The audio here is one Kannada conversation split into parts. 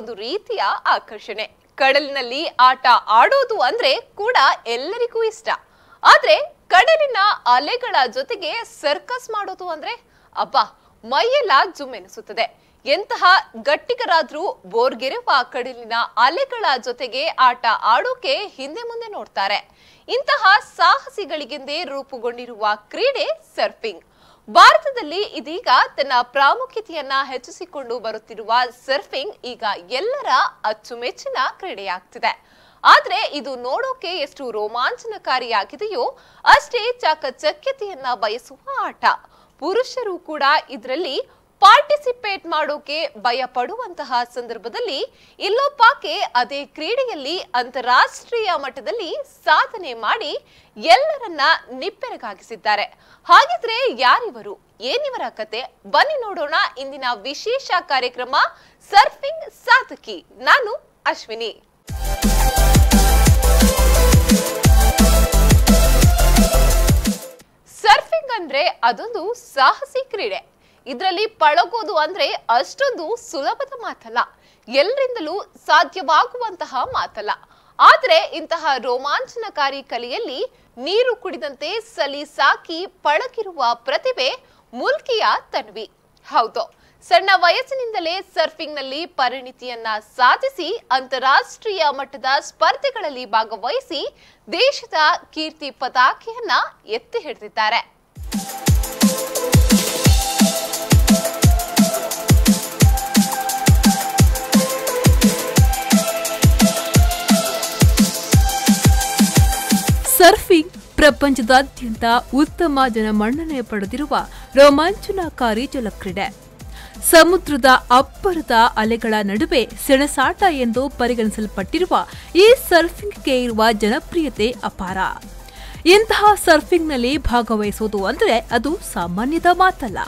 ಒಂದು ರೀತಿಯ ಆಕರ್ಷಣೆ. ಕಡಲಿನಲ್ಲಿ ಆಟ ಆಡೋದು ಅಂದ್ರೆ ಕೂಡ ಎಲ್ಲರಿಗೂ ಇಷ್ಟ. ಆದ್ರೆ ಕಡಲಿನ ಅಲೆಗಳ ಜೊತೆಗೆ ಸರ್ಕಸ್ ಮಾಡೋದು ಅಂದ್ರೆ ಅಬ್ಬಾ ಮೈಯೆಲ್ಲ ಜುಮ್ಮೆನಿಸುತ್ತದೆ. ಎಂತಹ ಗಟ್ಟಿಗರಾದ್ರೂ ಬೋರ್ಗೆರೆವ ಕಡಲಿನ ಅಲೆಗಳ ಜೊತೆಗೆ ಆಟ ಆಡೋಕೆ ಹಿಂದೆ ಮುಂದೆ ನೋಡ್ತಾರೆ. ಇಂತಹ ಸಾಹಸಿಗಳಿಗೆಂದೇ ರೂಪುಗೊಂಡಿರುವ ಕ್ರೀಡೆ ಸರ್ಫಿಂಗ್. ಭಾರತದಲ್ಲಿ ಇದೀಗ ತನ್ನ ಪ್ರಾಮುಖ್ಯತೆಯನ್ನ ಹೆಚ್ಚಿಸಿಕೊಂಡು ಬರುತ್ತಿರುವ ಸರ್ಫಿಂಗ್ ಈಗ ಎಲ್ಲರ ಅಚ್ಚುಮೆಚ್ಚಿನ ಕ್ರೀಡೆಯಾಗ್ತಿದೆ. ಆದ್ರೆ ಇದು ನೋಡೋಕೆ ಎಷ್ಟು ರೋಮಾಂಚನಕಾರಿಯಾಗಿದೆಯೋ ಅಷ್ಟೇ ಚಾಕಚಕ್ಯತೆಯನ್ನ ಬಯಸುವ ಆಟ. ಪುರುಷರು ಕೂಡ ಇದರಲ್ಲಿ ಪಾರ್ಟಿಸಿಪೇಟ್ ಮಾಡೋಕೆ ಭಯ ಪಡುವಂತಹ ಸಂದರ್ಭದಲ್ಲಿ ಇಲ್ಲೊಬ್ಬಾಕೆ ಅದೇ ಕ್ರೀಡೆಯಲ್ಲಿ ಅಂತಾರಾಷ್ಟ್ರೀಯ ಮಟ್ಟದಲ್ಲಿ ಸಾಧನೆ ಮಾಡಿ ಎಲ್ಲರನ್ನ ನಿಪ್ಪೆರಗಾಗಿಸಿದ್ದಾರೆ. ಹಾಗಿದ್ರೆ ಯಾರಿವರು, ಏನಿವರ ಕತೆ? ಬನ್ನಿ ನೋಡೋಣ ಇಂದಿನ ವಿಶೇಷ ಕಾರ್ಯಕ್ರಮ ಸರ್ಫಿಂಗ್ ಸಾಧಕಿ. ನಾನು ಅಶ್ವಿನಿ. ಸರ್ಫಿಂಗ್ ಅಂದ್ರೆ ಅದೊಂದು ಸಾಹಸಿ ಕ್ರೀಡೆ. ಇದರಲ್ಲಿ ಪಳಗೋದು ಅಂದ್ರೆ ಅಷ್ಟೊಂದು ಸುಲಭದ ಮಾತಲ್ಲ, ಎಲ್ಲರಿಂದಲೂ ಸಾಧ್ಯವಾಗುವಂತಹ ಮಾತಲ್ಲ. ಆದ್ರೆ ಇಂತಹ ರೋಮಾಂಚನಕಾರಿ ಕಲೆಯಲ್ಲಿ ನೀರು ಕುಡಿದಂತೆ ಸಲೀಸಾಕಿ ಪಳಗಿರುವ ಪ್ರತಿಭೆ ಮುಲ್ಕಿಯ ತನ್ವಿ. ಹೌದು, ಸಣ್ಣ ವಯಸ್ಸಿನಿಂದಲೇ ಸರ್ಫಿಂಗ್ ನಲ್ಲಿ ಪರಿಣಿತಿಯನ್ನ ಸಾಧಿಸಿ ಅಂತಾರಾಷ್ಟ್ರೀಯ ಮಟ್ಟದ ಸ್ಪರ್ಧೆಗಳಲ್ಲಿ ಭಾಗವಹಿಸಿ ದೇಶದ ಕೀರ್ತಿ ಪತಾಕೆಯನ್ನ ಎತ್ತಿ ಹಿಡಿದಿದ್ದಾರೆ. ಸರ್ಫಿಂಗ್ ಪ್ರಪಂಚದಾದ್ಯಂತ ಉತ್ತಮ ಜನಮನ್ನಣೆ ಪಡೆದಿರುವ ರೋಮಾಂಚನಕಾರಿ ಜಲಕ್ರೀಡೆ. ಸಮುದ್ರದ ಅಬ್ಬರದ ಅಲೆಗಳ ನಡುವೆ ಸೆಣಸಾಟ ಎಂದು ಪರಿಗಣಿಸಲ್ಪಟ್ಟಿರುವ ಈ ಸರ್ಫಿಂಗ್ಗೆ ಇರುವ ಜನಪ್ರಿಯತೆ ಅಪಾರ. ಇಂತಹ ಸರ್ಫಿಂಗ್ನಲ್ಲಿ ಭಾಗವಹಿಸುವುದು ಅಂದರೆ ಅದು ಸಾಮಾನ್ಯದ ಮಾತಲ್ಲ.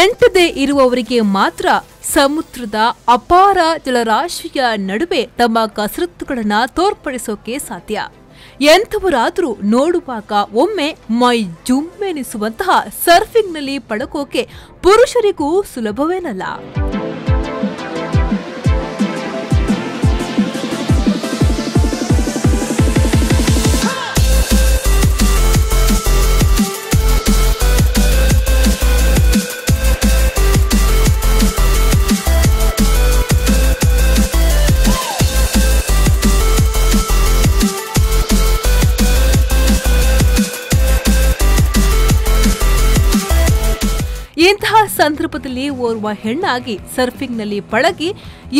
ಎಂಟದೇ ಇರುವವರಿಗೆ ಮಾತ್ರ ಸಮುದ್ರದ ಅಪಾರ ಜಲರಾಶಿಯ ನಡುವೆ ತಮ್ಮ ಕಸರತ್ತುಗಳನ್ನು ತೋರ್ಪಡಿಸೋಕೆ ಸಾಧ್ಯ. ಎಂಥವರಾದರೂ ನೋಡುವಾಗ ಒಮ್ಮೆ ಮೈ ಜುಮ್ಮೆನಿಸುವಂತಹ ಸರ್ಫಿಂಗ್ನಲ್ಲಿ ಪಡಕೋಕೆ ಪುರುಷರಿಗೂ ಸುಲಭವೇನಲ್ಲ. ಇಂತಹ ಸಂದರ್ಭದಲ್ಲಿ ಓರ್ವ ಹೆಣ್ಣಾಗಿ ಸರ್ಫಿಂಗ್ನಲ್ಲಿ ಪಳಗಿ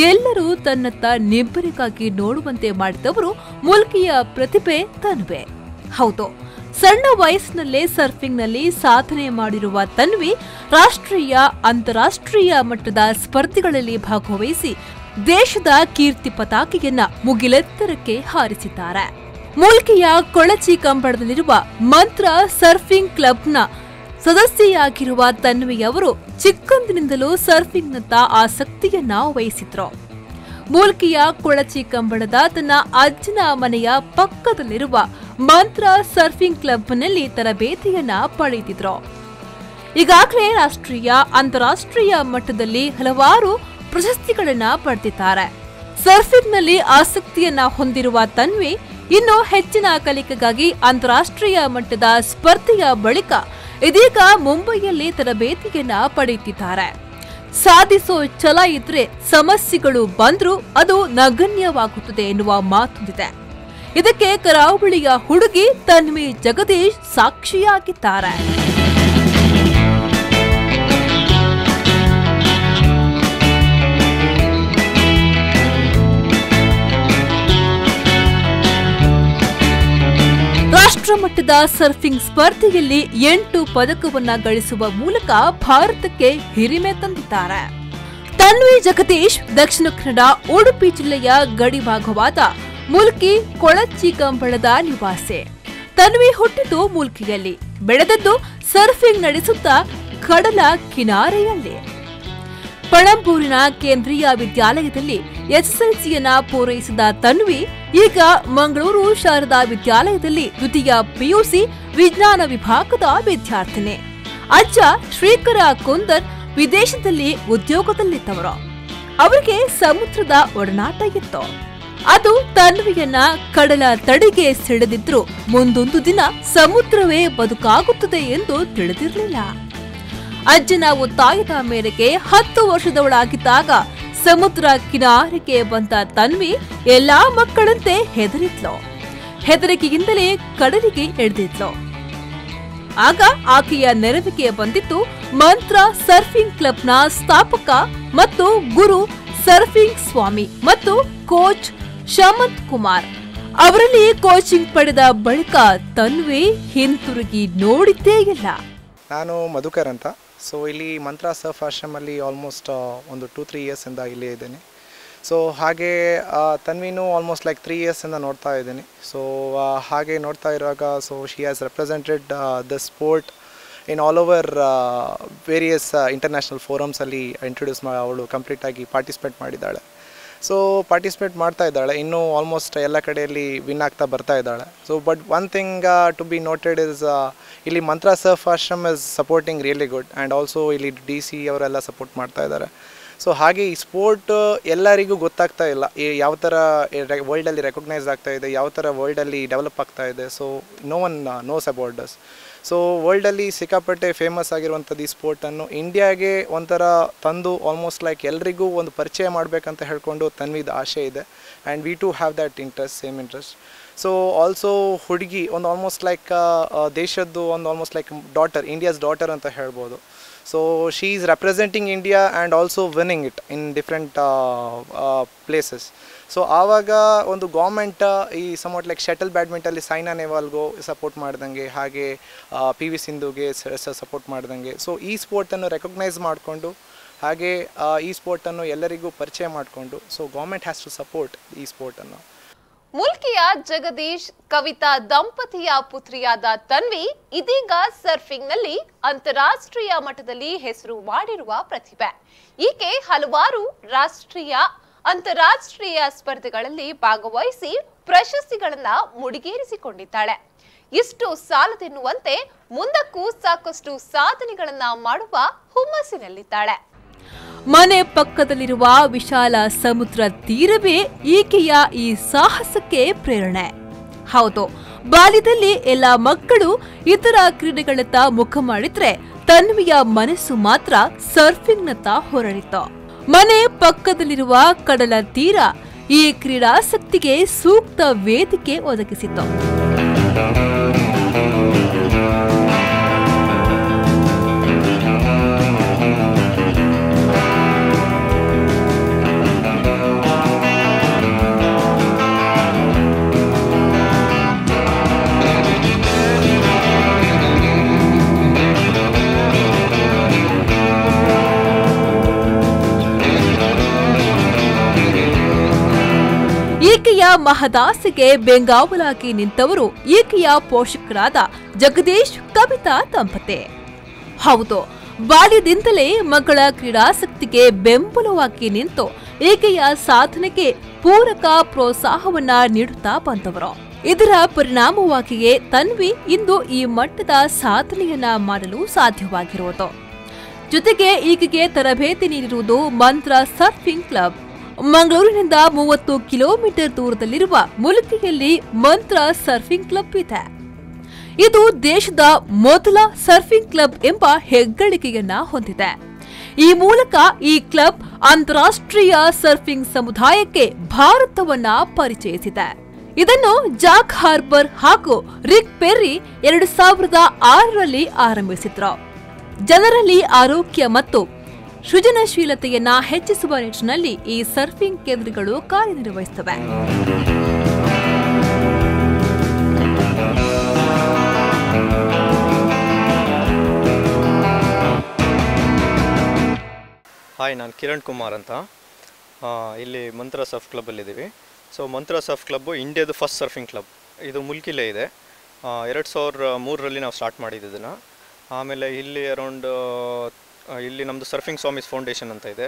ಎಲ್ಲರೂ ತನ್ನತ್ತ ನಿಬ್ಬರಿಗಾಗಿ ನೋಡುವಂತೆ ಮಾಡಿದವರು ಮುಲ್ಕಿಯ ಪ್ರತಿಭೆ ತನ್ವಿ. ಹೌದು, ಸಣ್ಣ ವಯಸ್ಸಿನಲ್ಲೇ ಸರ್ಫಿಂಗ್ನಲ್ಲಿ ಸಾಧನೆ ಮಾಡಿರುವ ತನ್ವಿ ರಾಷ್ಟ್ರೀಯ ಅಂತಾರಾಷ್ಟ್ರೀಯ ಮಟ್ಟದ ಸ್ಪರ್ಧೆಗಳಲ್ಲಿ ಭಾಗವಹಿಸಿ ದೇಶದ ಕೀರ್ತಿ ಪತಾಕೆಯನ್ನ ಮುಗಿಲೆತ್ತರಕ್ಕೆ ಹಾರಿಸಿದ್ದಾರೆ. ಮುಲ್ಕಿಯ ಕೊಳಚಿ ಕಂಬಳದಲ್ಲಿರುವ ಮಂತ್ರ ಸರ್ಫಿಂಗ್ ಕ್ಲಬ್ನ ಸದಸ್ಯೆಯಾಗಿರುವ ತನ್ವಿಯವರು ಚಿಕ್ಕಂದಿನಿಂದಲೂ ಸರ್ಫಿಂಗ್ನತ್ತ ಆಸಕ್ತಿಯನ್ನ ವಹಿಸಿದ್ರು. ಮುಲ್ಕಿಯ ಕೊಳಚಿ ಕಂಬಳದ ತನ್ನ ಅಜ್ಜನ ಮನೆಯ ಪಕ್ಕದಲ್ಲಿರುವ ಮಂತ್ರ ಸರ್ಫಿಂಗ್ ಕ್ಲಬ್ನಲ್ಲಿ ತರಬೇತಿಯನ್ನ ಪಡೆದಿದ್ರು. ಈಗಾಗಲೇ ರಾಷ್ಟ್ರೀಯ ಅಂತಾರಾಷ್ಟ್ರೀಯ ಮಟ್ಟದಲ್ಲಿ ಹಲವಾರು ಪ್ರಶಸ್ತಿಗಳನ್ನ ಪಡೆದಿದ್ದಾರೆ. ಸರ್ಫಿಂಗ್ನಲ್ಲಿ ಆಸಕ್ತಿಯನ್ನ ಹೊಂದಿರುವ ತನ್ವಿ ಇನ್ನು ಹೆಚ್ಚಿನ ಕಲಿಕೆಗಾಗಿ ಅಂತಾರಾಷ್ಟ್ರೀಯ ಮಟ್ಟದ ಸ್ಪರ್ಧೆಯ ಬಳಿಕ ಇದೀಗ ಮುಂಬೈಯಲ್ಲಿ ತರಬೇತಿಯನ್ನ ಪಡೆಯುತ್ತಿದ್ದಾರೆ. ಸಾಧಿಸೋ ಛಲ ಇದ್ರೆ ಸಮಸ್ಯೆಗಳು ಬಂದ್ರೂ ಅದು ನಗಣ್ಯವಾಗುತ್ತದೆ ಎನ್ನುವ ಮಾತೊಂದಿದೆ. ಇದಕ್ಕೆ ಕರಾವಳಿಯ ಹುಡುಗಿ ತನ್ವಿ ಜಗದೀಶ್ ಸಾಕ್ಷಿಯಾಗಿದ್ದಾರೆ. ರಾಷ್ಟ್ರಮಟ್ಟದ ಸರ್ಫಿಂಗ್ ಸ್ಪರ್ಧೆಯಲ್ಲಿ 8 ಪದಕವನ್ನ ಗಳಿಸುವ ಮೂಲಕ ಭಾರತಕ್ಕೆ ಹಿರಿಮೆ ತಂದಿದ್ದಾರೆ. ತನ್ವಿ ಜಗದೀಶ್ ದಕ್ಷಿಣ ಕನ್ನಡ ಉಡುಪಿ ಜಿಲ್ಲೆಯ ಗಡಿ ಭಾಗವಾದ ಮುಲ್ಕಿ ಕೊಳಚಿ ಕಂಬಳದ ನಿವಾಸಿ. ತನ್ವಿ ಹುಟ್ಟಿದ್ದು ಮುಲ್ಕಿಯಲ್ಲಿ, ಬೆಳೆದದ್ದು ಸರ್ಫಿಂಗ್ ನಡೆಸುತ್ತಾ ಕಡಲ ಕಿನಾರೆಯಲ್ಲಿ. ಪಣಂಬೂರಿನ ಕೇಂದ್ರೀಯ ವಿದ್ಯಾಲಯದಲ್ಲಿ ಎಸ್ಎಸ್ಎಲ್ಸಿಯನ್ನ ಪೂರೈಸಿದ ತನ್ವಿ ಈಗ ಮಂಗಳೂರು ಶಾರದಾ ವಿದ್ಯಾಲಯದಲ್ಲಿ ದ್ವಿತೀಯ ಪಿಯುಸಿ ವಿಜ್ಞಾನ ವಿಭಾಗದ ವಿದ್ಯಾರ್ಥಿನಿ. ಅಜ್ಜ ಶ್ರೀಕರ ಕುಂದರ್ ವಿದೇಶದಲ್ಲಿ ಉದ್ಯೋಗದಲ್ಲಿದ್ದವರು. ಅವರಿಗೆ ಸಮುದ್ರದ ಒಡನಾಟ ಇತ್ತು. ಅದು ತನ್ವಿಯನ್ನ ಕಡಲ ತಡಿಗೆ ಸೆಳೆದಿದ್ರು ಮುಂದೊಂದು ದಿನ ಸಮುದ್ರವೇ ಬದುಕಾಗುತ್ತದೆ ಎಂದು ತಿಳಿದಿರಲಿಲ್ಲ. ಅಜ್ಜನ ಒತ್ತಾಯದ ಮೇರೆಗೆ 10 ವರ್ಷದವಳಾಗಿದ್ದಾಗ ಸಮುದ್ರ ಕಿನಾರೆಗೆ ಬಂದ ತನ್ವಿ ಎಲ್ಲಾ ಮಕ್ಕಳಂತೆ ಹೆದರಿದ್ಲು. ಹೆದರಿಕೆಯಿಂದಲೇ ಕಡಲಿಗೆ ಇಳಿದಿದ್ಲು. ಆಗ ಆಕೆಯ ನೆರವಿಗೆ ಬಂದಿತ್ತು ಮಂತ್ರ ಸರ್ಫಿಂಗ್ ಕ್ಲಬ್ನ ಸ್ಥಾಪಕ ಮತ್ತು ಗುರು ಸರ್ಫಿಂಗ್ ಸ್ವಾಮಿ ಮತ್ತು ಕೋಚ್ ಶಮಂತ್ ಕುಮಾರ್. ಅವರಲ್ಲಿ ಕೋಚಿಂಗ್ ಪಡೆದ ಬಳಿಕ ತನ್ವಿ ಹಿಂತಿರುಗಿ ನೋಡಿದ್ದೇ ಇಲ್ಲ. ನಾನು ಮಧುಕರ್ ಅಂತ. ಸೊ ಇಲ್ಲಿ ಮಂತ್ರ ಸರ್ಫ್ ಆಶ್ರಮಲ್ಲಿ ಆಲ್ಮೋಸ್ಟ್ ಒಂದು 2-3 ಇಯರ್ಸಿಂದ ಇಲ್ಲೇ ಇದ್ದೀನಿ. ಸೊ ಹಾಗೆ ತನ್ವಿನೂ ಆಲ್ಮೋಸ್ಟ್ ಲೈಕ್ 3 ಇಯರ್ಸಿಂದ ನೋಡ್ತಾ ಇದ್ದೀನಿ. ಸೊ ಹಾಗೆ ನೋಡ್ತಾ ಇರುವಾಗ so she has represented the sport in all over various international ಫೋರಮ್ಸಲ್ಲಿ ಇಂಟ್ರೊಡ್ಯೂಸ್ ಅವಳು ಕಂಪ್ಲೀಟಾಗಿ ಪಾರ್ಟಿಸಿಪೇಟ್ ಮಾಡಿದ್ದಾಳೆ. ಸೊ ಪಾರ್ಟಿಸಿಪೇಟ್ ಮಾಡ್ತಾ ಇದ್ದಾಳೆ, ಇನ್ನೂ ಆಲ್ಮೋಸ್ಟ್ ಎಲ್ಲ ಕಡೆಯಲ್ಲಿ ವಿನ್ ಆಗ್ತಾ ಬರ್ತಾ ಇದ್ದಾಳೆ. So but one thing to be noted is ಇಲ್ಲಿ Mantra surf ashram is supporting really good and also ಇಲ್ಲಿ DC ಅವರೆಲ್ಲ ಸಪೋರ್ಟ್ ಮಾಡ್ತಾ ಇದ್ದಾರೆ. ಸೊ ಹಾಗೆ ಈ ಸ್ಪೋರ್ಟ್ ಎಲ್ಲರಿಗೂ ಗೊತ್ತಾಗ್ತಾ ಇಲ್ಲ, ಯಾವ ಥರ ವರ್ಲ್ಡಲ್ಲಿ ರೆಕಗ್ನೈಸ್ ಆಗ್ತಾ ಇದೆ, ಯಾವ ಥರ ವರ್ಲ್ಡಲ್ಲಿ ಡೆವಲಪ್ ಆಗ್ತಾ ಇದೆ. So no one knows about this. So ವರ್ಲ್ಡಲ್ಲಿ ಸಿಕ್ಕಾಪಟ್ಟೆ ಫೇಮಸ್ ಆಗಿರುವಂಥದ್ದು ಈ ಸ್ಪೋರ್ಟನ್ನು ಇಂಡಿಯಾಗೆ ಒಂಥರ ತಂದು ಆಲ್ಮೋಸ್ಟ್ ಲೈಕ್ ಎಲ್ರಿಗೂ ಒಂದು ಪರಿಚಯ ಮಾಡಬೇಕಂತ ಹೇಳ್ಕೊಂಡು ತನ್ವಿದ ಆಸೆ ಇದೆ. And we to have that interest, same interest. So also ಹುಡುಗಿ ಒಂದು ಆಲ್ಮೋಸ್ಟ್ ಲೈಕ್ ದೇಶದ್ದು ಒಂದು almost like daughter, India's daughter ಅಂತ ಹೇಳ್ಬೋದು. So she is representing India and also winning it in different places. So ಆವಾಗ ಒಂದು ಗೌರ್ಮೆಂಟ್ ಈ ಸಮೌಟ್ ಲೈಕ್ ಶಟಲ್ ಬ್ಯಾಡ್ಮಿಂಟಲ್ಲಿ ಸೈನಾ ನೆಹ್ವಾಲ್ಗೂ ಸಪೋರ್ಟ್ ಮಾಡ್ದಂಗೆ, ಹಾಗೆ PV ಸಿಂಧುಗೆ ಸಪೋರ್ಟ್ ಮಾಡ್ದಂಗೆ. ಸೊ ಈ ಸ್ಪೋರ್ಟನ್ನು ರೆಕಗ್ನೈಸ್ ಮಾಡಿಕೊಂಡು ಹಾಗೆ ಈ ಸ್ಪೋರ್ಟನ್ನು ಎಲ್ಲರಿಗೂ ಪರಿಚಯ ಮಾಡಿಕೊಂಡು so government has to support ಈ ಸ್ಪೋರ್ಟನ್ನು. ಮುಲ್ಕಿಯ ಜಗದೀಶ್ ಕವಿತಾ ದಂಪತಿಯ ಪುತ್ರಿಯಾದ ತನ್ವಿ ಇದೀಗ ಸರ್ಫಿಂಗ್ ನಲ್ಲಿ ಅಂತಾರಾಷ್ಟ್ರೀಯ ಮಟ್ಟದಲ್ಲಿ ಹೆಸರು ಮಾಡಿರುವ ಪ್ರತಿಭೆ. ಈಕೆ ಹಲವಾರು ರಾಷ್ಟ್ರೀಯ ಅಂತಾರಾಷ್ಟ್ರೀಯ ಸ್ಪರ್ಧೆಗಳಲ್ಲಿ ಭಾಗವಹಿಸಿ ಪ್ರಶಸ್ತಿಗಳನ್ನ ಮುಡಿಗೇರಿಸಿಕೊಂಡಿದ್ದಾಳೆ. ಇಷ್ಟು ಸಾಲದೆನ್ನುವಂತೆ ಮುಂದಕ್ಕೂ ಸಾಕಷ್ಟು ಸಾಧನೆಗಳನ್ನ ಮಾಡುವ ಹುಮ್ಮಸ್ಸಿನಲ್ಲಿದ್ದಾಳೆ. ಮನೆ ಪಕ್ಕದಲ್ಲಿರುವ ವಿಶಾಲ ಸಮುದ್ರ ತೀರವೇ ಈಕೆಯ ಈ ಸಾಹಸಕ್ಕೆ ಪ್ರೇರಣೆ. ಹೌದು, ಬಾಲ್ಯದಲ್ಲಿ ಎಲ್ಲ ಮಕ್ಕಳು ಇತರ ಕ್ರೀಡೆಗಳತ್ತ ಮುಖ ಮಾಡಿದ್ರೆ ತನ್ವಿಯ ಮನಸ್ಸು ಮಾತ್ರ ಸರ್ಫಿಂಗ್ನತ್ತ ಹೊರಳಿತು. ಮನೆ ಪಕ್ಕದಲ್ಲಿರುವ ಕಡಲ ತೀರ ಈ ಕ್ರೀಡಾಸಕ್ತಿಗೆ ಸೂಕ್ತ ವೇದಿಕೆ ಒದಗಿಸಿತು. ಈಕೆಯ ಮಹದಾಸೆಗೆ ಬೆಂಗಾವಲಾಗಿ ನಿಂತವರು ಈಕೆಯ ಪೋಷಕರಾದ ಜಗದೀಶ್ ಕವಿತಾ ದಂಪತಿ. ಹೌದು, ಬಾಲ್ಯದಿಂದಲೇ ಮಗಳ ಕ್ರೀಡಾಸಕ್ತಿಗೆ ಬೆಂಬಲವಾಗಿ ನಿಂತು ಈಕೆಯ ಸಾಧನೆಗೆ ಪೂರಕ ಪ್ರೋತ್ಸಾಹವನ್ನ ನೀಡುತ್ತಾ ಬಂದವರು. ಇದರ ಪರಿಣಾಮವಾಗಿಯೇ ತನ್ವಿ ಇಂದು ಈ ಮಟ್ಟದ ಸಾಧನೆಯನ್ನ ಮಾಡಲು ಸಾಧ್ಯವಾಗಿರುವುದು. ಜೊತೆಗೆ ಈಕೆಗೆ ತರಬೇತಿ ನೀಡಿರುವುದು ಮಂತ್ರ ಸರ್ಫಿಂಗ್ ಕ್ಲಬ್. ಮಂಗಳೂರಿನಿಂದ 30 ಕಿಲೋಮೀಟರ್ ದೂರದಲ್ಲಿರುವ ಮುಲ್ಕಿಯಲ್ಲಿ ಮಂತ್ರ ಸರ್ಫಿಂಗ್ ಕ್ಲಬ್ ಇದೆ. ಇದು ದೇಶದ ಮೊದಲ ಸರ್ಫಿಂಗ್ ಕ್ಲಬ್ ಎಂಬ ಹೆಗ್ಗಳಿಕೆಯನ್ನ ಹೊಂದಿದೆ. ಈ ಮೂಲಕ ಈ ಕ್ಲಬ್ ಅಂತಾರಾಷ್ಟ್ರೀಯ ಸರ್ಫಿಂಗ್ ಸಮುದಾಯಕ್ಕೆ ಭಾರತವನ್ನ ಪರಿಚಯಿಸಿದೆ. ಇದನ್ನು ಜಾಕ್ ಹಾರ್ಬರ್ ಹಾಗೂ ರಿಕ್ ಪೆರ್ರಿ 2006ರಲ್ಲಿ ಆರಂಭಿಸಿದ್ರು. ಜನರಲ್ಲಿ ಆರೋಗ್ಯ ಮತ್ತು ಸೃಜನಶೀಲತೆಯನ್ನ ಹೆಚ್ಚಿಸುವ ನಿಟ್ಟಿನಲ್ಲಿ ಈ ಸರ್ಫಿಂಗ್ ಕೇಂದ್ರಗಳು ಕಾರ್ಯನಿರ್ವಹಿಸುತ್ತವೆ. ಹಾಯ್, ನಾನು ಕಿರಣ್ ಕುಮಾರ್ ಅಂತ. ಇಲ್ಲಿ ಮಂತ್ರ ಸರ್ಫ್ ಕ್ಲಬ್ಬಲ್ಲಿದ್ದೀವಿ. ಸೊ ಮಂತ್ರ ಸರ್ಫ್ ಕ್ಲಬ್ಬು ಇಂಡಿಯಾದ ಫಸ್ಟ್ ಸರ್ಫಿಂಗ್ ಕ್ಲಬ್. ಇದು ಮುಲ್ಕಿಲೇ ಇದೆ. 2003ರಲ್ಲಿ ನಾವು ಸ್ಟಾರ್ಟ್ ಮಾಡಿದ್ದು ಇದನ್ನು. ಆಮೇಲೆ ಇಲ್ಲಿ ಇಲ್ಲಿ ನಮ್ಮದು ಸರ್ಫಿಂಗ್ ಸ್ವಾಮೀಸ್ ಫೌಂಡೇಶನ್ ಅಂತ ಇದೆ.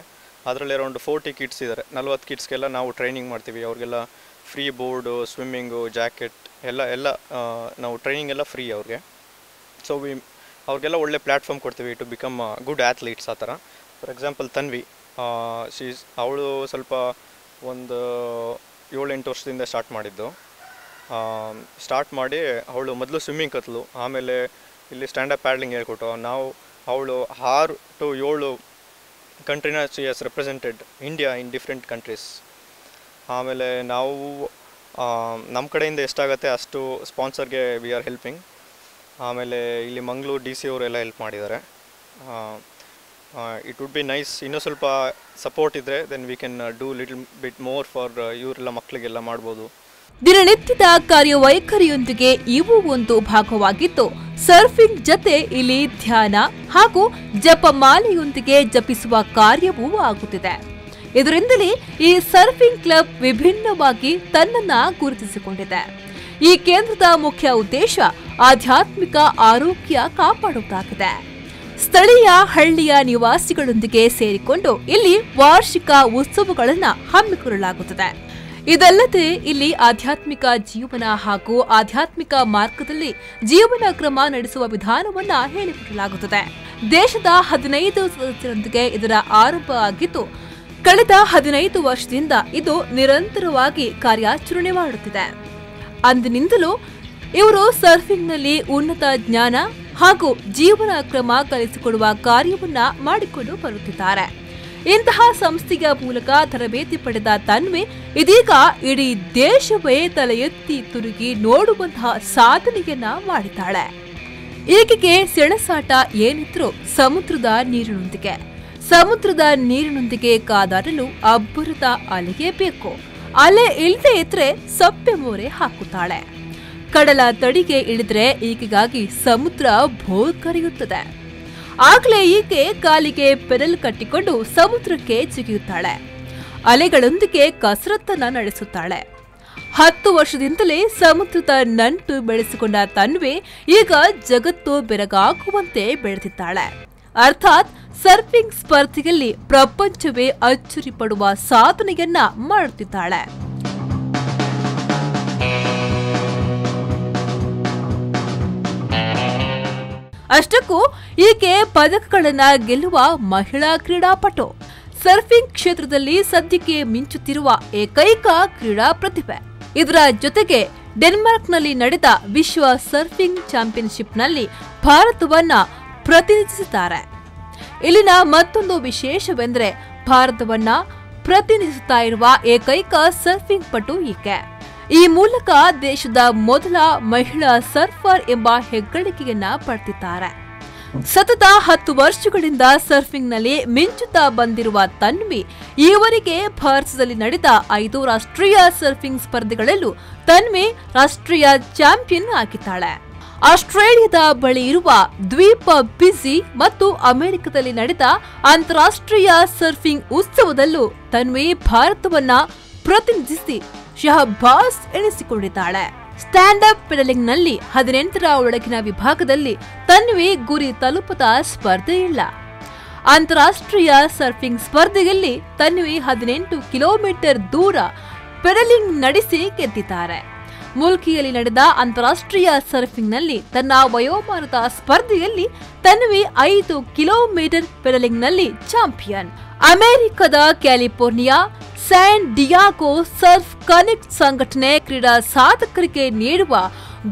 ಅದರಲ್ಲಿ ಅರೌಂಡ್ 40 ಕಿಡ್ಸ್ ಇದ್ದಾರೆ. 40 ಕಿಡ್ಸ್ಗೆಲ್ಲ ನಾವು ಟ್ರೈನಿಂಗ್ ಮಾಡ್ತೀವಿ. ಅವ್ರಿಗೆಲ್ಲ ಫ್ರೀ ಬೋರ್ಡು, ಸ್ವಿಮ್ಮಿಂಗು, ಜಾಕೆಟ್ ಎಲ್ಲ ನಾವು ಟ್ರೈನಿಂಗ್ ಎಲ್ಲ ಫ್ರೀ ಅವ್ರಿಗೆ. ಸೊ ಅವ್ರಿಗೆಲ್ಲ ಒಳ್ಳೆ ಪ್ಲ್ಯಾಟ್ಫಾರ್ಮ್ ಕೊಡ್ತೀವಿ ಟು ಬಿಕಮ್ ಗುಡ್ ಆ್ಯಥ್ಲೀಟ್ಸ್ ಆ ಥರ. ಫಾರ್ ಎಕ್ಸಾಂಪಲ್ ತನ್ವಿ ಅವಳು ಸ್ವಲ್ಪ ಒಂದು 7-8 ವರ್ಷದಿಂದ ಸ್ಟಾರ್ಟ್ ಮಾಡಿದ್ದು. ಸ್ಟಾರ್ಟ್ ಮಾಡಿ ಅವಳು ಮೊದಲು ಸ್ವಿಮ್ಮಿಂಗ್ ಕತ್ತಲು, ಆಮೇಲೆ ಇಲ್ಲಿ ಸ್ಟ್ಯಾಂಡಪ್ ಪ್ಯಾಡ್ಲಿಂಗ್ ಹೇಳ್ಕೊಟ್ಟು ಅವಳು 6 to 7 ಕಂಟ್ರಿನ she has represented India in different countries. ಆಮೇಲೆ ನಾವು ನಮ್ಮ ಕಡೆಯಿಂದ ಎಷ್ಟಾಗತ್ತೆ ಅಷ್ಟು ಸ್ಪಾನ್ಸರ್ಗೆ ವಿ ಆರ್ ಹೆಲ್ಪಿಂಗ್. ಆಮೇಲೆ ಇಲ್ಲಿ ಮಂಗಳೂರು DC ಅವರೆಲ್ಲ ಹೆಲ್ಪ್ ಮಾಡಿದ್ದಾರೆ. ಇಟ್ ವುಡ್ ಬಿ ನೈಸ್, ಇನ್ನೂ ಸ್ವಲ್ಪ ಸಪೋರ್ಟ್ ಇದ್ದರೆ then we can do little bit more for ಇವರೆಲ್ಲ ಮಕ್ಕಳಿಗೆಲ್ಲ ಮಾಡ್ಬೋದು. ದಿನನಿತ್ಯದ ಕಾರ್ಯವೈಖರಿಯೊಂದಿಗೆ ಇವು ಒಂದು ಭಾಗವಾಗಿದ್ದು, ಸರ್ಫಿಂಗ್ ಜತೆ ಇಲ್ಲಿ ಧ್ಯಾನ ಹಾಗೂ ಜಪಮಾಲೆಯೊಂದಿಗೆ ಜಪಿಸುವ ಕಾರ್ಯವೂ ಆಗುತ್ತಿದೆ. ಇದರಿಂದಲೇ ಈ ಸರ್ಫಿಂಗ್ ಕ್ಲಬ್ ವಿಭಿನ್ನವಾಗಿ ತನ್ನನ್ನ ಗುರುತಿಸಿಕೊಂಡಿದೆ. ಈ ಕೇಂದ್ರದ ಮುಖ್ಯ ಉದ್ದೇಶ ಆಧ್ಯಾತ್ಮಿಕ ಆರೋಗ್ಯ ಕಾಪಾಡುವುದಾಗಿದೆ. ಸ್ಥಳೀಯ ಹಳ್ಳಿಯ ನಿವಾಸಿಗಳೊಂದಿಗೆ ಸೇರಿಕೊಂಡು ಇಲ್ಲಿ ವಾರ್ಷಿಕ ಉತ್ಸವಗಳನ್ನು ಹಮ್ಮಿಕೊಳ್ಳಲಾಗುತ್ತದೆ. ಇದಲ್ಲದೆ ಇಲ್ಲಿ ಆಧ್ಯಾತ್ಮಿಕ ಜೀವನ ಹಾಗೂ ಆಧ್ಯಾತ್ಮಿಕ ಮಾರ್ಗದಲ್ಲಿ ಜೀವನ ಕ್ರಮ ನಡೆಸುವ ವಿಧಾನವನ್ನ ಹೇಳಿಕೊಡಲಾಗುತ್ತದೆ. ದೇಶದ 15 ಸದಸ್ಯರೊಂದಿಗೆ ಇದರ ಆರಂಭ ಆಗಿದ್ದು, ಕಳೆದ 15 ವರ್ಷದಿಂದ ಇದು ನಿರಂತರವಾಗಿ ಕಾರ್ಯಾಚರಣೆ ಮಾಡುತ್ತಿದೆ. ಅಂದಿನಿಂದಲೂ ಇವರು ಸರ್ಫಿಂಗ್ನಲ್ಲಿ ಉನ್ನತ ಜ್ಞಾನ ಹಾಗೂ ಜೀವನ ಕ್ರಮ ಕಲಿಸಿಕೊಡುವ ಕಾರ್ಯವನ್ನ ಮಾಡಿಕೊಂಡು ಬರುತ್ತಿದ್ದಾರೆ. ಇಂತಹ ಸಂಸ್ಥೆಯ ಮೂಲಕ ತರಬೇತಿ ಪಡೆದ ತನ್ವಿ ಇದೀಗ ಇಡೀ ದೇಶವೇ ತಲೆ ಎತ್ತಿ ತುರುಗಿ ನೋಡುವಂತಹ ಸಾಧನೆಯನ್ನ ಮಾಡಿದ್ದಾಳೆ. ಈಕೆಗೆ ಸೆಣಸಾಟ ಏನಿದ್ರು ಸಮುದ್ರದ ನೀರಿನೊಂದಿಗೆ ಕಾದಾಡಲು ಅಬ್ಬರದ ಅಲೆಯೇ ಬೇಕು. ಅಲೆ ಇಲ್ಲದೆ ಇದ್ರೆ ಸಪ್ಪೆ ಮೋರೆ ಹಾಕುತ್ತಾಳೆ. ಕಡಲ ತಡಿಗೆ ಇಳಿದ್ರೆ ಈಕೆಗಾಗಿ ಸಮುದ್ರ ಬೋರ್ ಕರೆಯುತ್ತದೆ. ಆಗಲೇ ಈಕೆ ಕಾಲಿಗೆ ಪೆಡಲ್ ಕಟ್ಟಿಕೊಂಡು ಸಮುದ್ರಕ್ಕೆ ಜಿಗಿಯುತ್ತಾಳೆ. ಅಲೆಗಳೊಂದಿಗೆ ಕಸರತ್ತನ್ನ ನಡೆಸುತ್ತಾಳೆ. 10 ವರ್ಷದಿಂದಲೇ ಸಮುದ್ರದ ನಂಟು ಬೆಳೆಸಿಕೊಂಡ ತನ್ವಿ ಈಗ ಜಗತ್ತು ಬೆರಗಾಗುವಂತೆ ಬೆಳೆದಿದ್ದಾಳೆ. ಅರ್ಥಾತ್ ಸರ್ಫಿಂಗ್ ಸ್ಪರ್ಧೆಯಲ್ಲಿ ಪ್ರಪಂಚವೇ ಅಚ್ಚರಿ ಪಡುವ ಸಾಧನೆಯನ್ನ ಮಾಡುತ್ತಿದ್ದಾಳೆ. ಅಷ್ಟಕ್ಕೂ ಈಕೆ ಪದಕಗಳನ್ನ ಗೆಲ್ಲುವ ಮಹಿಳಾ ಕ್ರೀಡಾಪಟು. ಸರ್ಫಿಂಗ್ ಕ್ಷೇತ್ರದಲ್ಲಿ ಸದ್ಯಕ್ಕೆ ಮಿಂಚುತ್ತಿರುವ ಏಕೈಕ ಕ್ರೀಡಾ ಪ್ರತಿಭೆ. ಇದರ ಜೊತೆಗೆ ಡೆನ್ಮಾರ್ಕ್ನಲ್ಲಿ ನಡೆದ ವಿಶ್ವ ಸರ್ಫಿಂಗ್ ಚಾಂಪಿಯನ್ಶಿಪ್ನಲ್ಲಿ ಭಾರತವನ್ನ ಪ್ರತಿನಿಧಿಸಿದ್ದಾರೆ. ಇಲ್ಲಿನ ಮತ್ತೊಂದು ವಿಶೇಷವೆಂದರೆ ಭಾರತವನ್ನ ಪ್ರತಿನಿಧಿಸುತ್ತಾ ಇರುವ ಏಕೈಕ ಸರ್ಫಿಂಗ್ ಪಟು ಈಕೆ. ಈ ಮೂಲಕ ದೇಶದ ಮೊದಲ ಮಹಿಳಾ ಸರ್ಫರ್ ಎಂಬ ಹೆಗ್ಗಳಿಕೆಯನ್ನ ಪಡೆದಿದ್ದಾರೆ. ಸತತ 10 ವರ್ಷಗಳಿಂದ ಸರ್ಫಿಂಗ್ನಲ್ಲಿ ಮಿಂಚುತ್ತಾ ಬಂದಿರುವ ತನ್ವಿ ಈವರೆಗೆ ಭಾರತದಲ್ಲಿ ನಡೆದ 5 ರಾಷ್ಟ್ರೀಯ ಸರ್ಫಿಂಗ್ ಸ್ಪರ್ಧೆಗಳಲ್ಲೂ ತನ್ವಿ ರಾಷ್ಟ್ರೀಯ ಚಾಂಪಿಯನ್ ಆಗಿದ್ದಾಳೆ. ಆಸ್ಟ್ರೇಲಿಯಾದ ಬಳಿ ಇರುವ ದ್ವೀಪ ಬಿಸಿ ಮತ್ತು ಅಮೆರಿಕದಲ್ಲಿ ನಡೆದ ಅಂತಾರಾಷ್ಟ್ರೀಯ ಸರ್ಫಿಂಗ್ ಉತ್ಸವದಲ್ಲೂ ತನ್ವಿ ಭಾರತವನ್ನ ಪ್ರತಿನಿಧಿಸಿ ಶಹಬಾಸ್ ಎನಿಸಿಕೊಂಡಿದ್ದಾಳೆ. ಸ್ಟ್ಯಾಂಡ್ ಅಪ್ ಪೆಡಲಿಂಗ್ ನಲ್ಲಿ 18ರ ಒಳಗಿನ ವಿಭಾಗದಲ್ಲಿ ತನ್ವಿ ಗುರಿ ತಲುಪದ ಸ್ಪರ್ಧೆ ಇಲ್ಲ. ಅಂತಾರಾಷ್ಟ್ರೀಯ ಸರ್ಫಿಂಗ್ ಸ್ಪರ್ಧೆಯಲ್ಲಿ ತನ್ವಿ 18 ಕಿಲೋಮೀಟರ್ ದೂರ ಪೆಡಲಿಂಗ್ ನಡೆಸಿ ಗೆದ್ದಿದ್ದಾರೆ. ಮುಲ್ಕಿಯಲ್ಲಿ ನಡೆದ ಅಂತಾರಾಷ್ಟ್ರೀಯ ಸರ್ಫಿಂಗ್ನಲ್ಲಿ ತನ್ನ ವಯೋಮಾನದ ಸ್ಪರ್ಧೆಯಲ್ಲಿ ತನ್ವಿ 5 ಕಿಲೋಮೀಟರ್ ಪೆಡಲಿಂಗ್ನಲ್ಲಿ ಚಾಂಪಿಯನ್. ಅಮೆರಿಕದ California San Diego Surf connect ಸಂಘಟನೆ ಕ್ರೀಡಾ ಸಾಧಕರಿಗೆ ನೀಡುವ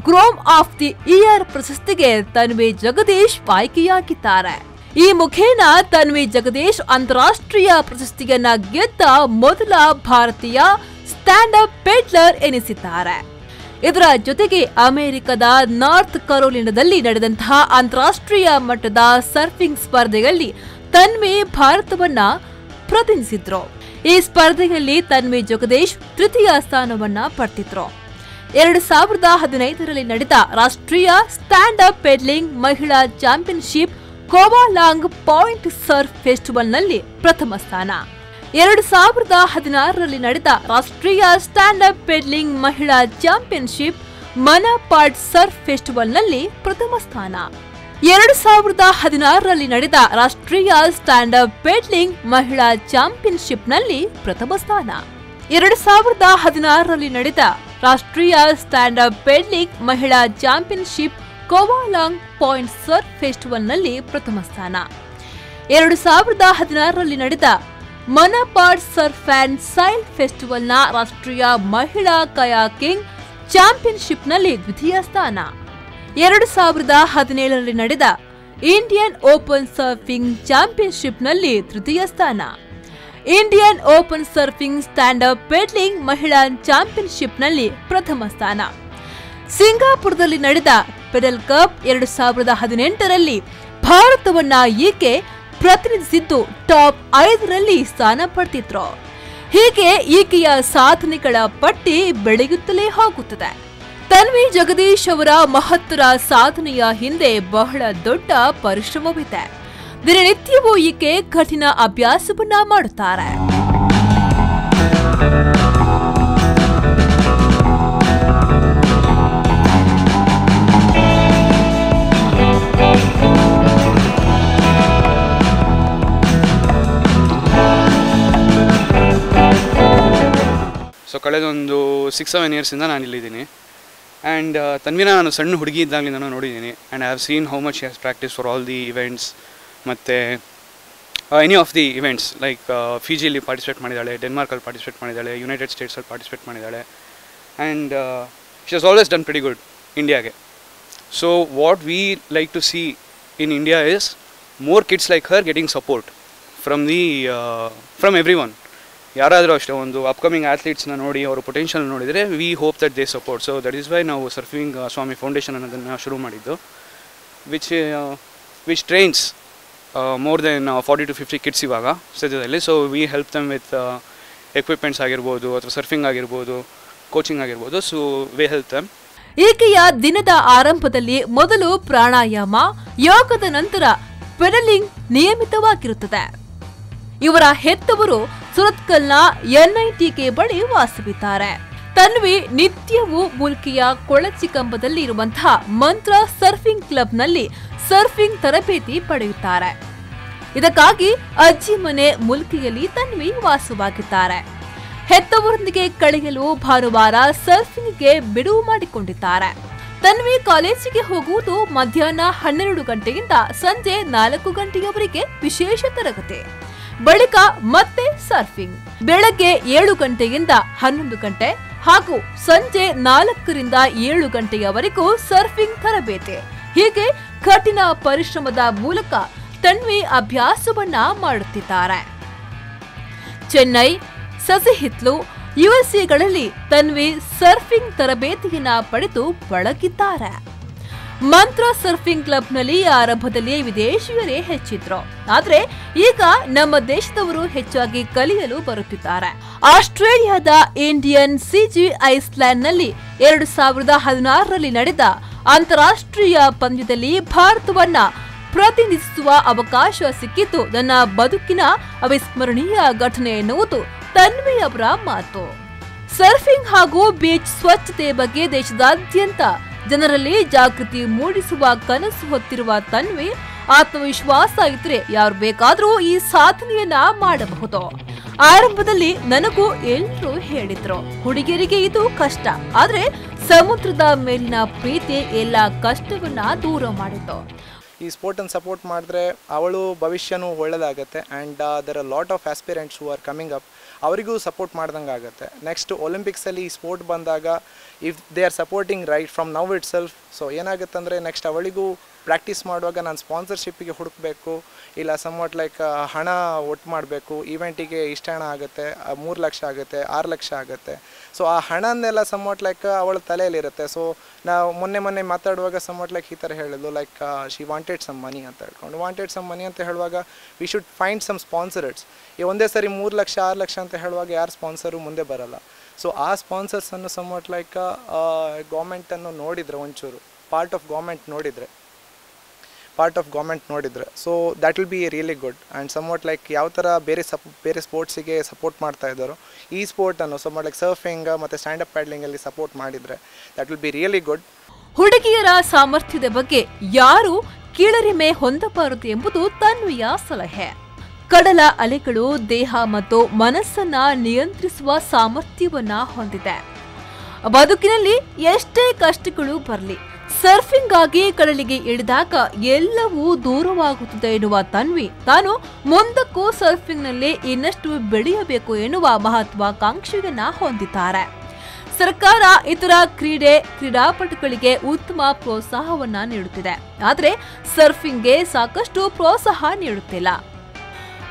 ಗ್ರೋಮ್ ಆಫ್ ದಿ ಇಯರ್ ಪ್ರಶಸ್ತಿಗೆ ತನ್ವಿ ಜಗದೀಶ್ ಆಯ್ಕೆಯಾಗಿದ್ದಾರೆ. ಈ ಮುಖೇನ ತನ್ವಿ ಜಗದೀಶ್ ಅಂತಾರಾಷ್ಟ್ರೀಯ ಪ್ರಶಸ್ತಿಯನ್ನ ಗೆದ್ದ ಮೊದಲ ಭಾರತೀಯ ಸ್ಟ್ಯಾಂಡ್ ಅಪ್ ಪೆಡ್ಲರ್ ಎನಿಸಿದ್ದಾರೆ. ಇದರ ಜೊತೆಗೆ ಅಮೆರಿಕದ ನಾರ್ತ್ ಕರೋಲಿನಾದಲ್ಲಿ ನಡೆದಂತಹ ಅಂತಾರಾಷ್ಟ್ರೀಯ ಮಟ್ಟದ ಸರ್ಫಿಂಗ್ ಸ್ಪರ್ಧೆಯಲ್ಲಿ ತನ್ವಿ ಭಾರತವನ್ನ ಪ್ರತಿನಿಧಿಸಿದ್ರು. ಈ ಸ್ಪರ್ಧೆಯಲ್ಲಿ ತನ್ವಿ ಜಗದೀಶ್ ತೃತೀಯ ಸ್ಥಾನವನ್ನ ಪಡೆದಿದ್ರು. 2015ರಲ್ಲಿ ನಡೆದ ರಾಷ್ಟ್ರೀಯ ಸ್ಟ್ಯಾಂಡ್ ಅಪ್ ಪೆಡ್ಲಿಂಗ್ ಮಹಿಳಾ ಚಾಂಪಿಯನ್ಶಿಪ್ ಕೋವಾಲಾಂಗ್ ಪಾಯಿಂಟ್ ಸರ್ಫ್ ಫೆಸ್ಟಿವಲ್ನಲ್ಲಿ ಪ್ರಥಮ ಸ್ಥಾನ. 2016ರಲ್ಲಿ ನಡೆದ ರಾಷ್ಟ್ರೀಯ ಸ್ಟ್ಯಾಂಡ್ ಅಪ್ ಪೆಡ್ಲಿಂಗ್ ಮಹಿಳಾ ಚಾಂಪಿಯನ್ಶಿಪ್ ಮನಾಪಾಡ್ ಸರ್ಫ್ ಫೆಸ್ಟಿವಲ್ನಲ್ಲಿ ಪ್ರಥಮ ಸ್ಥಾನ. 2016ರಲ್ಲಿ ನಡೆದ ರಾಷ್ಟ್ರೀಯ ಸ್ಟ್ಯಾಂಡ್ ಅಪ್ ಪೆಡ್ಲಿಂಗ್ ಮಹಿಳಾ ಚಾಂಪಿಯನ್ಶಿಪ್ನಲ್ಲಿ ಪ್ರಥಮ ಸ್ಥಾನ. 2016ರಲ್ಲಿ ನಡೆದ ರಾಷ್ಟ್ರೀಯ ಸ್ಟ್ಯಾಂಡ್ ಅಪ್ ಪೆಡ್ಲಿಂಗ್ ಮಹಿಳಾ ಚಾಂಪಿಯನ್ಶಿಪ್ ಕೋವಾಲಾಂಗ್ ಪಾಯಿಂಟ್ ಸರ್ಫ್ ಫೆಸ್ಟಿವಲ್ನಲ್ಲಿ ಪ್ರಥಮ ಸ್ಥಾನ. 2016ರಲ್ಲಿ ನಡೆದ ಮನಪಾಡ್ ಸರ್ಫ್ ಅಂಡ್ ಸೈಲ್ ಫೆಸ್ಟಿವಲ್ನ ರಾಷ್ಟ್ರೀಯ ಮಹಿಳಾ ಕಯಾಕಿಂಗ್ ಚಾಂಪಿಯನ್ಶಿಪ್ನಲ್ಲಿ ದ್ವಿತೀಯ ಸ್ಥಾನ. 2017ರಲ್ಲಿ ನಡೆದ ಇಂಡಿಯನ್ ಓಪನ್ ಸರ್ಫಿಂಗ್ ಚಾಂಪಿಯನ್ಶಿಪ್ನಲ್ಲಿ ತೃತೀಯ ಸ್ಥಾನ. Indian open surfing stand up peddling ಮಹಿಳಾ ಚಾಂಪಿಯನ್ಶಿಪ್ನಲ್ಲಿ ಪ್ರಥಮ ಸ್ಥಾನ. ಸಿಂಗಾಪುರದಲ್ಲಿ ನಡೆದ ಪೆಡಲ್ ಕಪ್ 2018ರಲ್ಲಿ ಭಾರತವನ್ನ ಈಕೆ ಪ್ರತಿನಿಧಿಸಿದ್ದು ಟಾಪ್ 5ರಲ್ಲಿ ಸ್ಥಾನ ಪಡೆದಿದ್ರು. ಹೀಗೆ ಈಕೆಯ ಸಾಧನೆಗಳ ಪಟ್ಟಿ ಬೆಳೆಯುತ್ತಲೇ ಹೋಗುತ್ತದೆ. ತನ್ವಿ ಜಗದೀಶ್ ಅವರ ಮಹತ್ತರ ಸಾಧನೆಯ ಹಿಂದೆ ಬಹಳ ದೊಡ್ಡ ಪರಿಶ್ರಮವಿದೆ. ದಿನನಿತ್ಯವೂ ಈಕೆ ಕಠಿಣ ಅಭ್ಯಾಸವನ್ನ ಮಾಡುತ್ತಾರೆ. ಸೊ ಕಳೆದೊಂದು 6-7 ಇಯರ್ಸಿಂದ ನಾನು ಇಲ್ಲಿದ್ದೀನಿ. ಆ್ಯಂಡ್ ತನ್ವಿನ ನಾನು ಸಣ್ಣ ಹುಡುಗಿ ಇದ್ದಾಗಲಿ ನಾನು ನೋಡಿದ್ದೀನಿ. And I have seen how much has practice for all the events. ಮತ್ತು any of the events like ಫಿಜಿಯಲ್ಲಿ ಪಾರ್ಟಿಸಿಪೇಟ್ ಮಾಡಿದ್ದಾಳೆ, ಡೆನ್ಮಾರ್ಕಲ್ಲಿ ಪಾರ್ಟಿಸಿಪೇಟ್ ಮಾಡಿದ್ದಾಳೆ, ಯುನೈಟೆಡ್ ಸ್ಟೇಟ್ಸಲ್ಲಿ ಪಾರ್ಟಿಸಿಪೇಟ್ ಮಾಡಿದ್ದಾಳೆ. And she has always done pretty good ಇಂಡಿಯಾಗೆ. So what we like to see in India is more kids like her getting support from everyone. ಯಾರಾದರೂ ಅಷ್ಟೇ ಒಂದು ಅಪ್ಕಮಿಂಗ್ ಆ್ಯಥ್ಲೀಟ್ಸ್ನ ನೋಡಿ ಅವರ ಪೊಟೆನ್ಷಿಯಲ್ ನೋಡಿದರೆ we hope that they support. So that is why ನಾವು ಸರ್ಫಿಂಗ್ ಸ್ವಾಮಿ ಫೌಂಡೇಶನ್ ಅನ್ನೋದನ್ನು ಶುರು ಮಾಡಿದ್ದು, which trains more then 40 to 50 kids ಇವಾಗ ಸದ್ಯದಲ್ಲಿ. So we help them with equipments ಆಗಿರ್ಬೋದು ಅಥವಾ ಸರ್ಫಿಂಗ್ ಆಗಿರ್ಬೋದು, ಕೋಚಿಂಗ್ ಆಗಿರ್ಬೋದು. So we help them. ಈಕೆಯ ದಿನದ ಆರಂಭದಲ್ಲಿ ಮೊದಲು ಪ್ರಾಣಾಯಾಮ, ಯೋಗದ ನಂತರ ಪೆಡಲಿಂಗ್ ನಿಯಮಿತವಾಗಿರುತ್ತದೆ. ಇವರ ಹೆತ್ತವರು ಸುರತ್ಕಲ್ನ NITK ಬಳಿ ವಾಸವಿದ್ದಾರೆ. ತನ್ವಿ ನಿತ್ಯವೂ ಮುಲ್ಕಿಯ ಕೊಳಚಿ ಕಂಬದಲ್ಲಿ ಇರುವಂತಹ ಮಂತ್ರ ಸರ್ಫಿಂಗ್ ಕ್ಲಬ್ನಲ್ಲಿ ಸರ್ಫಿಂಗ್ ತರಬೇತಿ ಪಡೆಯುತ್ತಾರೆ. ಇದಕ್ಕಾಗಿ ಅಜ್ಜಿ ಮನೆ ಮುಲ್ಕಿಯಲ್ಲಿ ತನ್ವಿ ವಾಸವಾಗಿದ್ದಾರೆ. ಹೆತ್ತವರೊಂದಿಗೆ ಕಳೆಯಲು ಭಾನುವಾರ ಸರ್ಫಿಂಗ್ಗೆ ಬಿಡುವು ಮಾಡಿಕೊಂಡಿದ್ದಾರೆ. ತನ್ವಿ ಕಾಲೇಜಿಗೆ ಹೋಗುವುದು ಮಧ್ಯಾಹ್ನ 12 ಗಂಟೆಯಿಂದ ಸಂಜೆ 4 ಗಂಟೆಯವರೆಗೆ ವಿಶೇಷ ತರಗತಿ. ಬಳಿಕ ಮತ್ತೆ ಸರ್ಫಿಂಗ್. ಬೆಳಗ್ಗೆ 7 ಗಂಟೆಯಿಂದ 11 ಗಂಟೆ ಹಾಗೂ ಸಂಜೆ 4ರಿಂದ 7 ಗಂಟೆಯವರೆಗೂ ಸರ್ಫಿಂಗ್ ತರಬೇತಿ. ಹೀಗೆ ಕಠಿಣ ಪರಿಶ್ರಮದ ಮೂಲಕ ತನ್ವಿ ಅಭ್ಯಾಸವನ್ನ ಮಾಡುತ್ತಿದ್ದಾರೆ. ಚೆನ್ನೈ, ಸಸಿಹಿತ್ಲು, USA ತನ್ವಿ ಸರ್ಫಿಂಗ್ ತರಬೇತಿಯನ್ನ ಪಡೆದು ಪಳಗಿದ್ದಾರೆ. ಮಂತ್ರ ಸರ್ಫಿಂಗ್ ಕ್ಲಬ್ನಲ್ಲಿ ಆರಂಭದಲ್ಲಿ ವಿದೇಶಿಯರೇ ಹೆಚ್ಚಿದ್ರು. ಆದ್ರೆ ಈಗ ನಮ್ಮ ದೇಶದವರು ಹೆಚ್ಚಾಗಿ ಕಲಿಯಲು ಬರುತ್ತಿದ್ದಾರೆ. ಆಸ್ಟ್ರೇಲಿಯಾದ ಇಂಡಿಯನ್ CG ಐಸ್ಲ್ಯಾಂಡ್ನಲ್ಲಿ 2016ರಲ್ಲಿ ನಡೆದ ಅಂತಾರಾಷ್ಟ್ರೀಯ ಪಂದ್ಯದಲ್ಲಿ ಭಾರತವನ್ನ ಪ್ರತಿನಿಧಿಸುವ ಅವಕಾಶ ಸಿಕ್ಕಿದ್ದು ನನ್ನ ಬದುಕಿನ ಅವಿಸ್ಮರಣೀಯ ಘಟನೆ ಎನ್ನುವುದು ತನ್ವಿ ಅವರ ಮಾತು. ಸರ್ಫಿಂಗ್ ಹಾಗೂ ಬೀಚ್ ಸ್ವಚ್ಛತೆ ಬಗ್ಗೆ ದೇಶದಾದ್ಯಂತ ಜನರಲ್ಲಿ ಜಾಗೃತಿ ಮೂಡಿಸುವ ಕನಸು ಹೊತ್ತಿರುವ ತನ್ವಿ ಆತ್ಮವಿಶ್ವಾಸ ಇದ್ರೆ ಯಾರು ಬೇಕಾದರೂ ಈ ಸಾಧನೆಯನ್ನ ಮಾಡಬಹುದು. ಆರಂಭದಲ್ಲಿ ನನಗೂ ಎಲ್ಲರೂ ಹೇಳಿದ್ರು, ಹುಡುಗಿಯರಿಗೆ ಇದು ಕಷ್ಟ, ಆದ್ರೆ ಸಮುದ್ರದ ಮೇಲಿನ ಪ್ರೀತಿ ಎಲ್ಲ ಕಷ್ಟವನ್ನ ದೂರ ಮಾಡಿತು. ಈ ಸ್ಪೋರ್ಟನ್ನು ಸಪೋರ್ಟ್ ಮಾಡಿದ್ರೆ ಅವಳು ಭವಿಷ್ಯನೂ ಒಳ್ಳೆಯದಾಗುತ್ತೆ. And there are lot of aspirants who are coming up, ಅವರಿಗೂ ಸಪೋರ್ಟ್ ಮಾಡ್ದಂಗೆ ಆಗುತ್ತೆ. ನೆಕ್ಸ್ಟ್ ಒಲಿಂಪಿಕ್ಸಲ್ಲಿ ಈ ಸ್ಪೋರ್ಟ್ ಬಂದಾಗ if they are supporting right from now itself, so ಏನಾಗುತ್ತೆ ಅಂದರೆ ನೆಕ್ಸ್ಟ್ ಅವಳಿಗೂ ಪ್ರಾಕ್ಟೀಸ್ ಮಾಡುವಾಗ ನಾನು ಸ್ಪಾನ್ಸರ್ಶಿಪ್ಪಿಗೆ ಹುಡುಕಬೇಕು, ಇಲ್ಲ ಸಮ್ವಾಟ್ ಲೈಕ್ ಹಣ ಒಟ್ಟು ಮಾಡಬೇಕು, ಈವೆಂಟಿಗೆ ಇಷ್ಟು ಹಣ ಆಗುತ್ತೆ, 3 ಲಕ್ಷ ಆಗುತ್ತೆ, 6 ಲಕ್ಷ ಆಗುತ್ತೆ. ಸೊ ಆ ಹಣನ್ನೆಲ್ಲ ಸಮ್ವಾಟ್ ಲೈಕ್ ಅವಳ ತಲೆಯಲ್ಲಿರುತ್ತೆ. ಸೊ ನಾವು ಮೊನ್ನೆ ಮಾತಾಡುವಾಗ ಸಮ್ವಾಟ್ ಲೈಕ್ ಈ ಥರ ಹೇಳಿದ್ಲು, like she wanted some money ಅಂತ ಹೇಳ್ಕೊಂಡು. ವಾಂಟೆಡ್ ಸಮ್ ಮನಿ ಅಂತ ಹೇಳುವಾಗ we should find some sponsors. ಒಂದೇ ಸರಿ 3 ಲಕ್ಷ 6 ಲಕ್ಷ ಅಂತ ಹೇಳುವಾಗ ಯಾರು ಸ್ಪಾನ್ಸರು ಮುಂದೆ ಬರಲ್ಲ. ಸೊ ಆ ಸ್ಪಾನ್ಸರ್ಸನ್ನು ಸಮ್ವಾಟ್ ಲೈಕ್ ಗೌರ್ಮೆಂಟನ್ನು ನೋಡಿದರೆ, ಒಂಚೂರು ಪಾರ್ಟ್ ಆಫ್ ಗೌರ್ಮೆಂಟ್ ನೋಡಿದರೆ so that will be really good. And somewhat like ಯಾವ ಥರ ಬೇರೆ ಸ್ಪೋರ್ಟ್ಸಿಗೆ ಸಪೋರ್ಟ್ ಮಾಡ್ತಾ ಇದ್ದಾರೋ ಈ ಸ್ಪೋರ್ಟನ್ನು ಸಮ್ವಾಟ್ ಲೈಕ್ ಸರ್ಫಿಂಗ್ ಮತ್ತು ಸ್ಟ್ಯಾಂಡಪ್ ಪ್ಯಾಡ್ಲಿಂಗಲ್ಲಿ ಸಪೋರ್ಟ್ ಮಾಡಿದರೆ that will be really good. ಹುಡುಗಿಯರ ಸಾಮರ್ಥ್ಯದ ಬಗ್ಗೆ ಯಾರು ಕೀಳರಿಮೆ ಹೊಂದಬಾರದು ಎಂಬುದು ತನ್ವಿಯ ಸಲಹೆ. ಕಡಲ ಅಲೆಗಳು ದೇಹ ಮತ್ತು ಮನಸ್ಸನ್ನ ನಿಯಂತ್ರಿಸುವ ಸಾಮರ್ಥ್ಯವನ್ನ ಹೊಂದಿದೆ. ಬದುಕಿನಲ್ಲಿ ಎಷ್ಟೇ ಕಷ್ಟಗಳು ಬರಲಿ, ಸರ್ಫಿಂಗ್ ಆಗಿ ಕಡಲಿಗೆ ಇಳಿದಾಗ ಎಲ್ಲವೂ ದೂರವಾಗುತ್ತದೆ ಎನ್ನುವ ತನ್ವಿ ತಾನು ಮುಂದಕ್ಕೂ ಸರ್ಫಿಂಗ್ ನಲ್ಲಿ ಇನ್ನಷ್ಟು ಬೆಳೆಯಬೇಕು ಎನ್ನುವ ಮಹತ್ವಾಕಾಂಕ್ಷೆಯನ್ನ ಹೊಂದಿದ್ದಾರೆ. ಸರ್ಕಾರ ಇತರ ಕ್ರೀಡಾಪಟುಗಳಿಗೆ ಉತ್ತಮ ಪ್ರೋತ್ಸಾಹವನ್ನ ನೀಡುತ್ತಿದೆ. ಆದರೆ ಸರ್ಫಿಂಗ್ಗೆ ಸಾಕಷ್ಟು ಪ್ರೋತ್ಸಾಹ ನೀಡುತ್ತಿಲ್ಲ.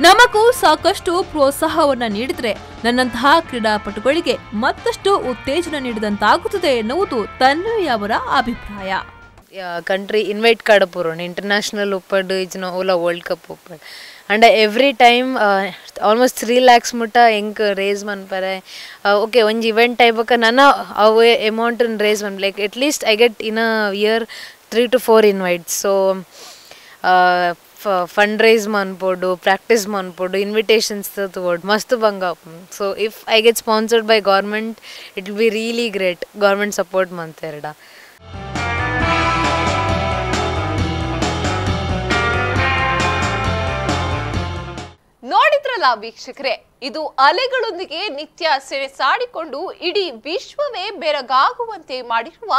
ನಮಗೂ ಸಾಕಷ್ಟು ಪ್ರೋತ್ಸಾಹವನ್ನ ನೀಡಿದ್ರೆ ನನ್ನಂತಹ ಕ್ರೀಡಾಪಟುಗಳಿಗೆ ಮತ್ತಷ್ಟು ಉತ್ತೇಜನ ನೀಡಿದಂತಾಗುತ್ತದೆ ಎನ್ನುವುದು ತನ್ವಿ ಅವರ ಅಭಿಪ್ರಾಯ. Country invite kadapurone international uppad ijno ola world cup uppad and every time almost 3 lakhs mutta enk raise manpare okay one event type ka nana awe amount in raise man like at least I get in a year 3 to 4 invites. So fundraise manpodu practice manpodu invitations toward mastu banga. So if I get sponsored by government it will be really great. Government support manterda. ನೋಡಿದ್ರಲ್ಲ ವೀಕ್ಷಕರೇ, ಇದು ಅಲೆಗಳೊಂದಿಗೆ ನಿತ್ಯ ಸೆಣಸಾಡಿಕೊಂಡು ಇಡೀ ವಿಶ್ವವೇ ಬೆರಗಾಗುವಂತೆ ಮಾಡಿರುವ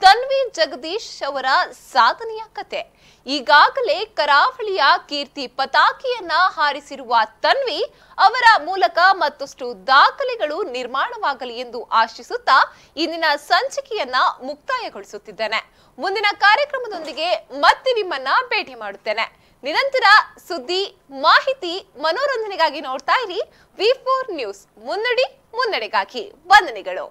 ತನ್ವಿ ಜಗದೀಶ್ ಅವರ ಸಾಧನೆಯ ಕತೆ. ಈಗಾಗಲೇ ಕರಾವಳಿಯ ಕೀರ್ತಿ ಪತಾಕೆಯನ್ನ ಹಾರಿಸಿರುವ ತನ್ವಿ ಅವರ ಮೂಲಕ ಮತ್ತಷ್ಟು ದಾಖಲೆಗಳು ನಿರ್ಮಾಣವಾಗಲಿ ಎಂದು ಆಶಿಸುತ್ತಾ ಇಂದಿನ ಸಂಚಿಕೆಯನ್ನ ಮುಕ್ತಾಯಗೊಳಿಸುತ್ತಿದ್ದೇನೆ. ಮುಂದಿನ ಕಾರ್ಯಕ್ರಮದೊಂದಿಗೆ ಮತ್ತೆ ನಿಮ್ಮನ್ನ ಭೇಟಿ ಮಾಡುತ್ತೇನೆ. ನಿರಂತರ ಸುದ್ದಿ, ಮಾಹಿತಿ, ಮನೋರಂಜನೆಗಾಗಿ ನೋಡ್ತಾ ಇರಿ V4 ನ್ಯೂಸ್. ಮುನ್ನಡಿ ಮುನ್ನಡೆಗಾಗಿ ವಂದನೆಗಳು.